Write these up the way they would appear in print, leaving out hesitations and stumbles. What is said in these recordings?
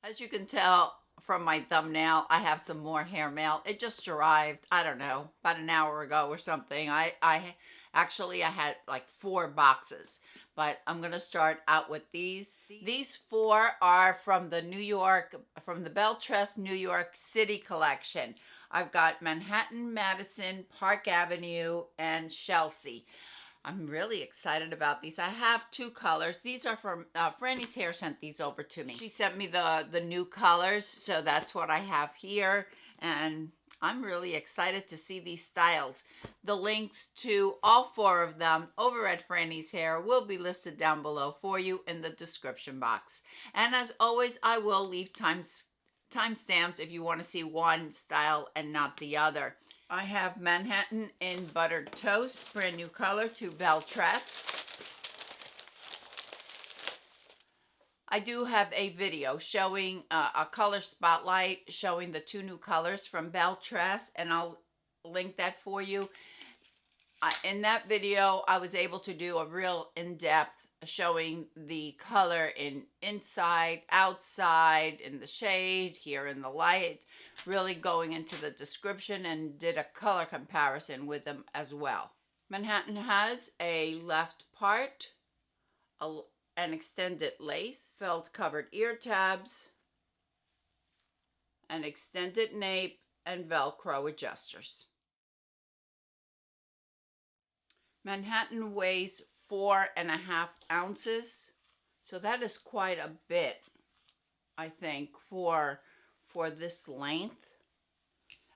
As you can tell from my thumbnail, I have some more hair mail. It just arrived, I don't know, about an hour ago or something. I actually I had like 4 boxes, but I'm gonna start out with these. These 4 are from the Belle Tress New York City collection. I've got Manhattan, Madison, Park Avenue, and Chelsea. I'm really excited about these. I have 2 colors. These are from Frannie's Hair sent these over to me. She sent me the new colors, so that's what I have here. And I'm really excited to see these styles. The links to all 4 of them over at Frannie's Hair will be listed down below for you in the description box. And as always, I will leave timestamps if you want to see one style and not the other. I have Manhattan in Buttered Toast, brand new color to Belle Tress. I do have a video showing a color spotlight showing the 2 new colors from Belle Tress, and I'll link that for you. In that video, I was able to do a real in-depth showing the color in inside, outside, in the shade, here in the light, really going into the description, and did a color comparison with them as well. Manhattan has a left part, an extended lace, felt covered ear tabs, an extended nape, and Velcro adjusters. Manhattan weighs 4.5 ounces, so that is quite a bit, I think, for this length.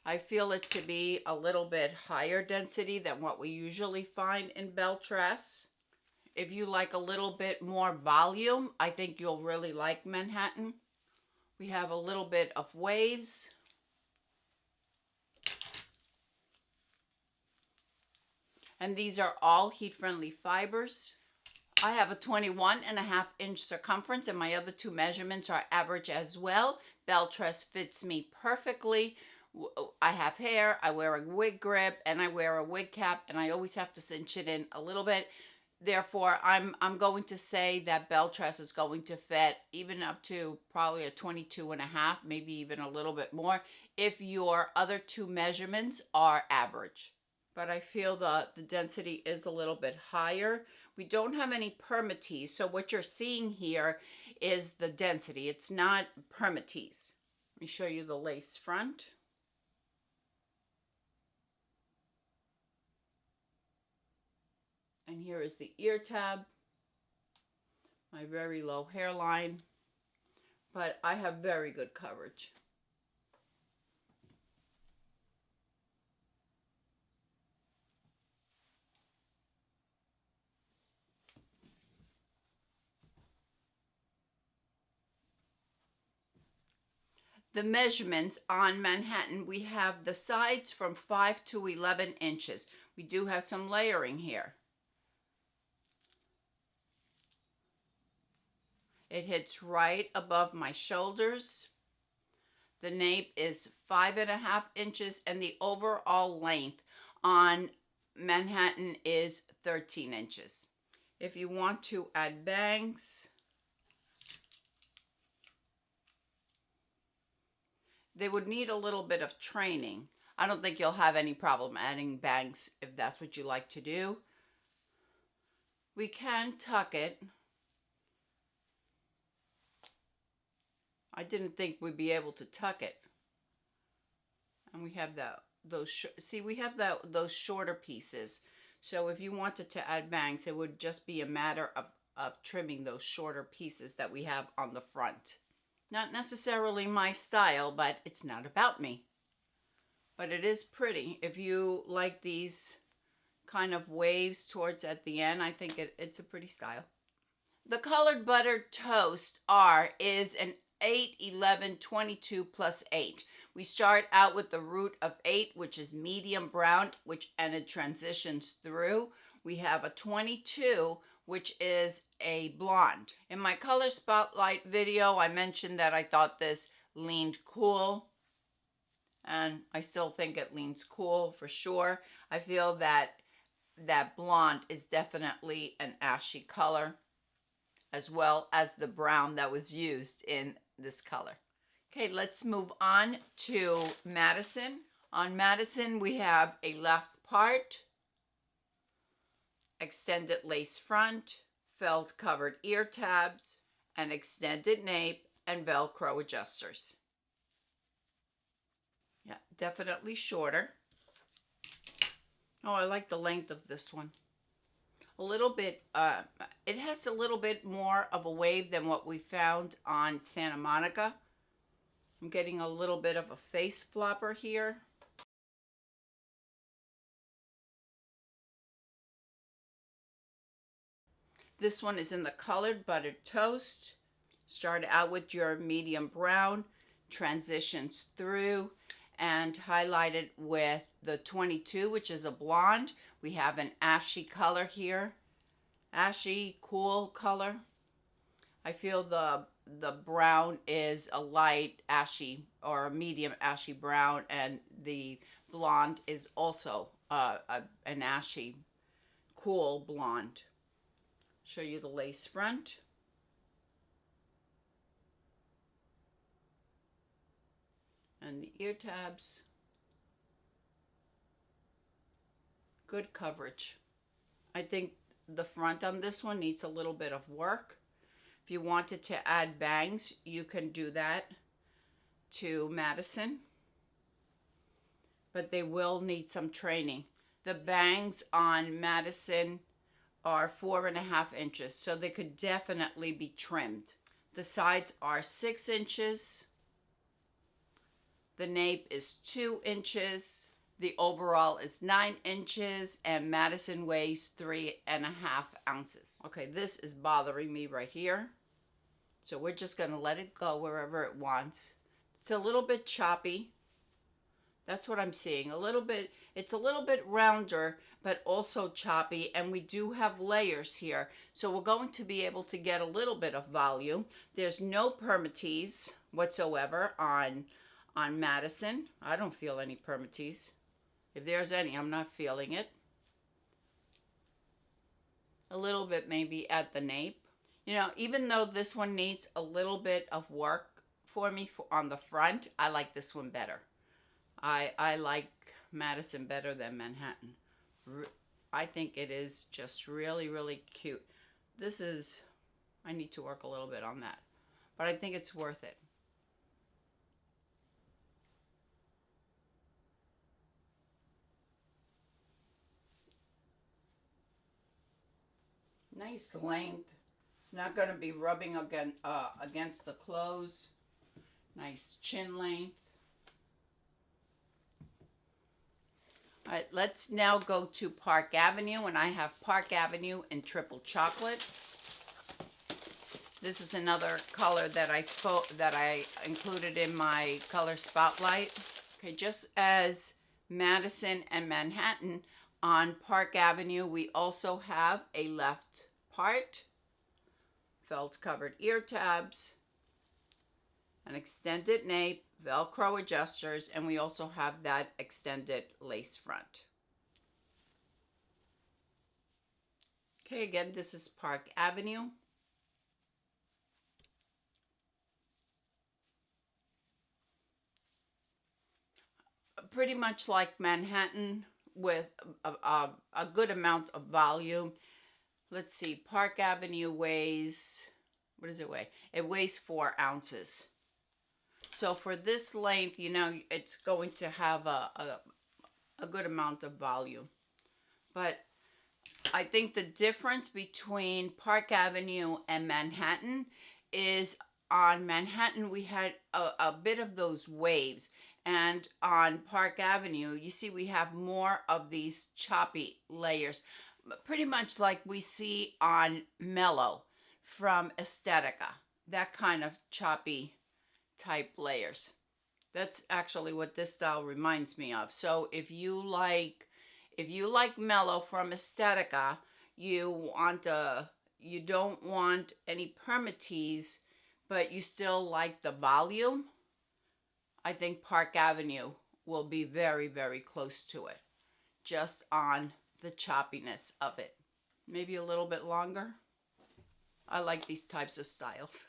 I feel it to be a little bit higher density than what we usually find in Belle Tress. If you like a little bit more volume, I think you'll really like Manhattan. We have a little bit of waves. And these are all heat-friendly fibers. I have a 21.5-inch circumference, and my other 2 measurements are average as well. Belle Tress fits me perfectly. I have hair, I wear a wig grip, and I wear a wig cap, and I always have to cinch it in a little bit. Therefore, I'm going to say that Belle Tress is going to fit even up to probably a 22.5, maybe even a little bit more, if your other 2 measurements are average. But I feel the density is a little bit higher. We don't have any permatease, so what you're seeing here is the density. It's not permatease. Let me show you the lace front. And here is the ear tab, my very low hairline, but I have very good coverage. The measurements on Manhattan, we have the sides from 5 to 11 inches. We do have some layering here. It hits right above my shoulders. The nape is 5.5 inches, and the overall length on Manhattan is 13 inches. If you want to add bangs, they would need a little bit of training. I don't think you'll have any problem adding bangs if that's what you like to do. We can tuck it. I didn't think we'd be able to tuck it. And we have those shorter pieces. So if you wanted to add bangs, it would just be a matter of trimming those shorter pieces that we have on the front. Not necessarily my style, but it's not about me. But it is pretty. If you like these kind of waves towards at the end, I think it's a pretty style. The colored buttered toast is an 8, 11, 22 plus 8. We start out with the root of 8, which is medium brown, and it transitions through. We have a 22, which is a blonde. In my color spotlight video, I mentioned that I thought this leaned cool, and I still think it leans cool for sure. I feel that blonde is definitely an ashy color, as well as the brown that was used in this color. Okay, let's move on to Madison. On Madison, we have a left part, extended lace front, felt covered ear tabs, an extended nape, and Velcro adjusters. Yeah, definitely shorter. Oh, I like the length of this one. A little bit, it has a little bit more of a wave than what we found on Santa Monica. I'm getting a little bit of a face flopper here. This one is in the colored buttered toast. Start out with your medium brown, transitions through, and highlighted with the 22, which is a blonde. We have an ashy color here. Ashy, cool color. I feel the brown is a light ashy or a medium ashy brown, and the blonde is also an ashy, cool blonde. Show you the lace front. And the ear tabs. Good coverage. I think the front on this one needs a little bit of work. If you wanted to add bangs, you can do that to Madison, but they will need some training. The bangs on Madison are 4.5 inches, so they could definitely be trimmed. The sides are 6 inches. The nape is 2 inches. The overall is 9 inches, and Madison weighs 3.5 ounces. Okay, this is bothering me right here. So we're just gonna let it go wherever it wants. It's a little bit choppy. That's what I'm seeing. A little bit, it's a little bit rounder, but also choppy, and we do have layers here. So we're going to be able to get a little bit of volume. There's no permatease whatsoever on Madison. I don't feel any permatease. If there's any, I'm not feeling it. A little bit maybe at the nape. You know, even though this one needs a little bit of work for me on the front, I like this one better. I like Madison better than Manhattan. I think it is just really, really cute. This is, I need to work a little bit on that, but I think it's worth it. Nice length. It's not going to be rubbing against the clothes. Nice chin length. All right, let's now go to Park Avenue, and I have Park Avenue in triple chocolate. This is another color that I included in my color spotlight. Okay, just as Madison and Manhattan, on Park Avenue we also have a left part, felt covered ear tabs, an extended nape, Velcro adjusters, and we also have that extended lace front. Okay, again, this is Park Avenue. Pretty much like Manhattan with a good amount of volume. Let's see, Park Avenue weighs, what does it weigh? It weighs 4 ounces. So for this length, you know, it's going to have a good amount of volume. But I think the difference between Park Avenue and Manhattan is on Manhattan we had a bit of those waves. And on Park Avenue, you see we have more of these choppy layers. Pretty much like we see on Mellow from Aesthetica. That kind of choppy type layers. That's actually what this style reminds me of. So if you like Mellow from Aesthetica, you don't want any permatease, but you still like the volume, I think Park Avenue will be very, very close to it, just on the choppiness of it. Maybe a little bit longer. I like these types of styles.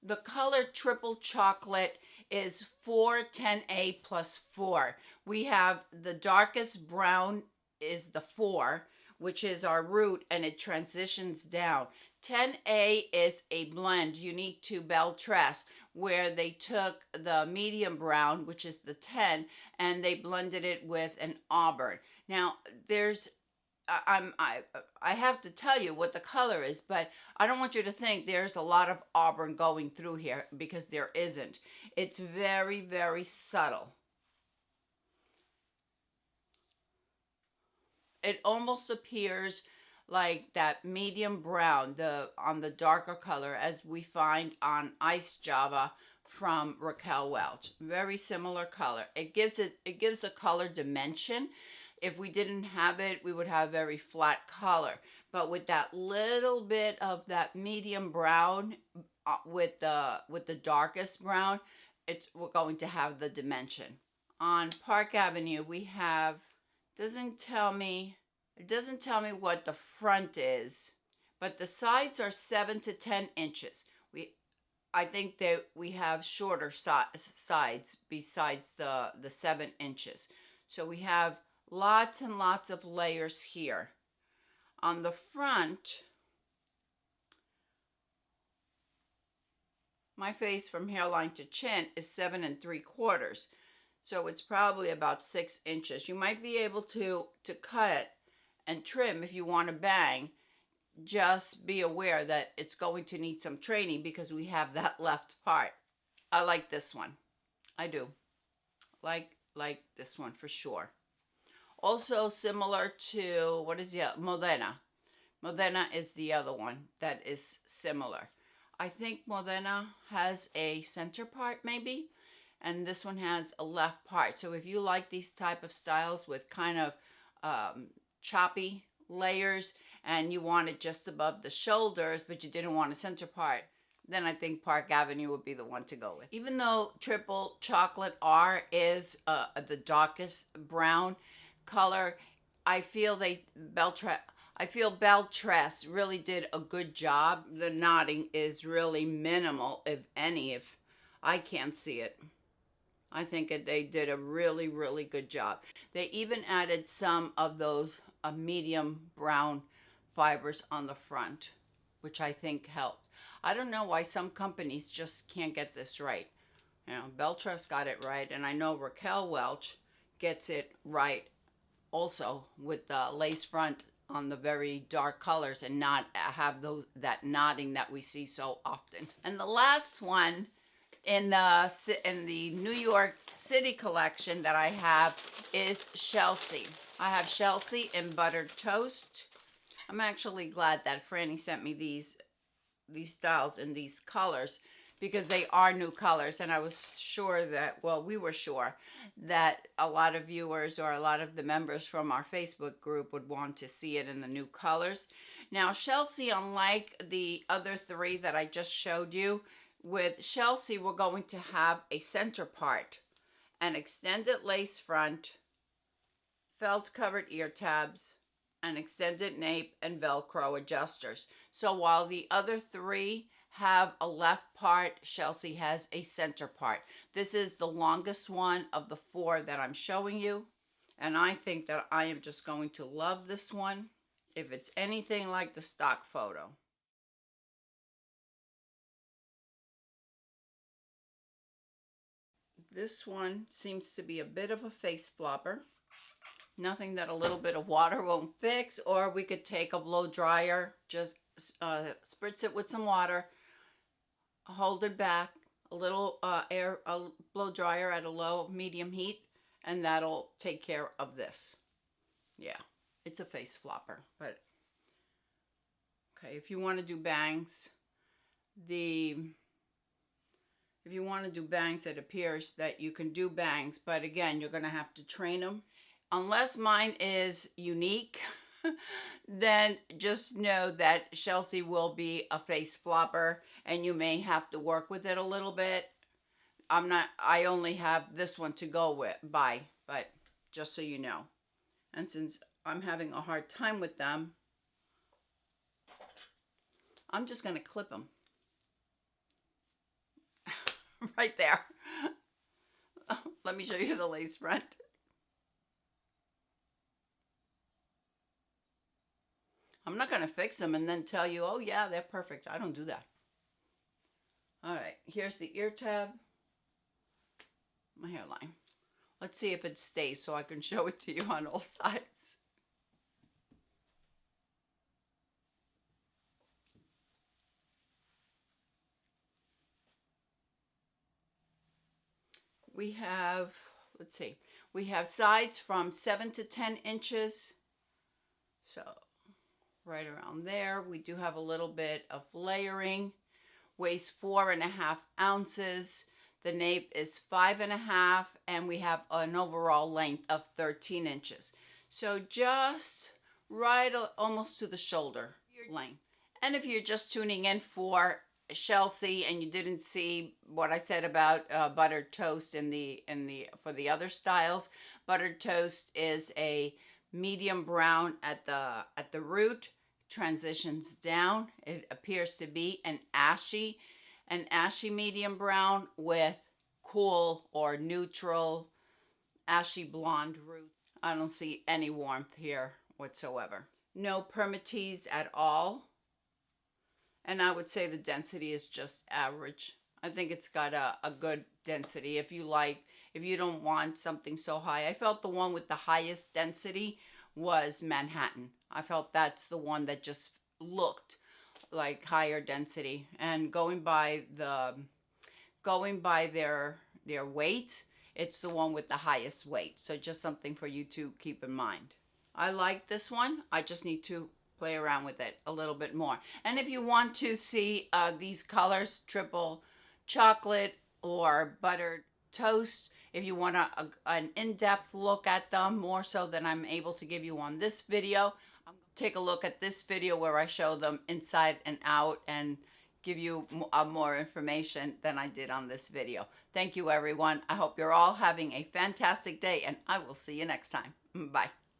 The color triple chocolate is 410A plus 4. We have the darkest brown is the 4, which is our root, and it transitions down. 10A is a blend unique to Belle Tress, where they took the medium brown, which is the 10, and they blended it with an auburn. Now, there's I have to tell you what the color is, but I don't want you to think there's a lot of auburn going through here, because there isn't. It's very, very subtle. It almost appears like that medium brown, on the darker color, as we find on Ice Java from Raquel Welch. Very similar color. It gives a color dimension. If we didn't have it, we would have very flat color. But with that little bit of that medium brown with the darkest brown, we're going to have the dimension. On Park Avenue, we have, it doesn't tell me what the front is, but the sides are 7 to 10 inches. I think that we have shorter sides besides the 7 inches. So we have lots and lots of layers here. On the front, my face from hairline to chin is 7 3/4. So it's probably about 6 inches. You might be able to cut and trim if you want to bang. Just be aware that it's going to need some training, because we have that left part. I like this one. I do. Like this one for sure. Also similar to, what is the Modena? Modena is the other one that is similar. I think Modena has a center part maybe, and this one has a left part. So if you like these type of styles with kind of choppy layers, and you want it just above the shoulders, but you didn't want a center part, then I think Park Avenue would be the one to go with. Even though Triple Chocolate R is the darkest brown color, I feel Belle Tress really did a good job. The knotting is really minimal, if any. If I can't see it, I think they did a really, really good job. They even added some of those medium brown fibers on the front, which I think helped. I don't know why some companies just can't get this right. You know, Belle Tress got it right, and I know Raquel Welch gets it right also, with the lace front on the very dark colors, and not have that knotting that we see so often. And the last one in the New York City collection that I have is Chelsea. I have Chelsea in buttered toast. I'm actually glad that Frannie sent me these styles in these colors, because they are new colors, and I was sure that, well, we were sure that a lot of viewers or a lot of the members from our Facebook group would want to see it in the new colors. Now, Chelsea, unlike the other three that I just showed you, with Chelsea, we're going to have a center part, an extended lace front, felt-covered ear tabs, an extended nape, and Velcro adjusters. So while the other three have a left part, Chelsea has a center part. This is the longest one of the 4 that I'm showing you, and I think that I am just going to love this one if it's anything like the stock photo. This one seems to be a bit of a face flopper. Nothing that a little bit of water won't fix, or we could take a blow dryer, just spritz it with some water, hold it back, a little blow dryer at a low medium heat, and that'll take care of this. Yeah, it's a face flopper. But okay, if you want to do bangs, it appears that you can do bangs, but again, you're going to have to train them. Unless mine is unique, then just know that Chelsea will be a face flopper, and you may have to work with it a little bit. I only have this one to go by, but just so you know. And since I'm having a hard time with them, I'm just going to clip them. right there. Let me show you the lace front. I'm not going to fix them and then tell you, oh yeah, they're perfect. I don't do that. All right, here's the ear tab, my hairline. Let's see if it stays so I can show it to you on all sides. We have, let's see, we have sides from 7 to 10 inches. So right around there. We do have a little bit of layering. Weighs 4.5 ounces. The nape is 5.5, and we have an overall length of 13 inches. So just right almost to the shoulder length. And if you're just tuning in for Chelsea and you didn't see what I said about buttered toast for the other styles, buttered toast is a medium brown at the root, transitions down. It appears to be an ashy medium brown with cool or neutral ashy blonde roots. I don't see any warmth here whatsoever. No permatease at all. And I would say the density is just average. I think it's got a good density. If you don't want something so high. I felt the one with the highest density was Manhattan. I felt that's the one that just looked like higher density. And going by their weight, it's the one with the highest weight. So just something for you to keep in mind. I like this one. I just need to play around with it a little bit more. And if you want to see these colors, triple chocolate or buttered toast, if you want an in-depth look at them more so than I'm able to give you on this video, take a look at this video where I show them inside and out and give you more information than I did on this video. Thank you, everyone. I hope you're all having a fantastic day, and I will see you next time. Bye.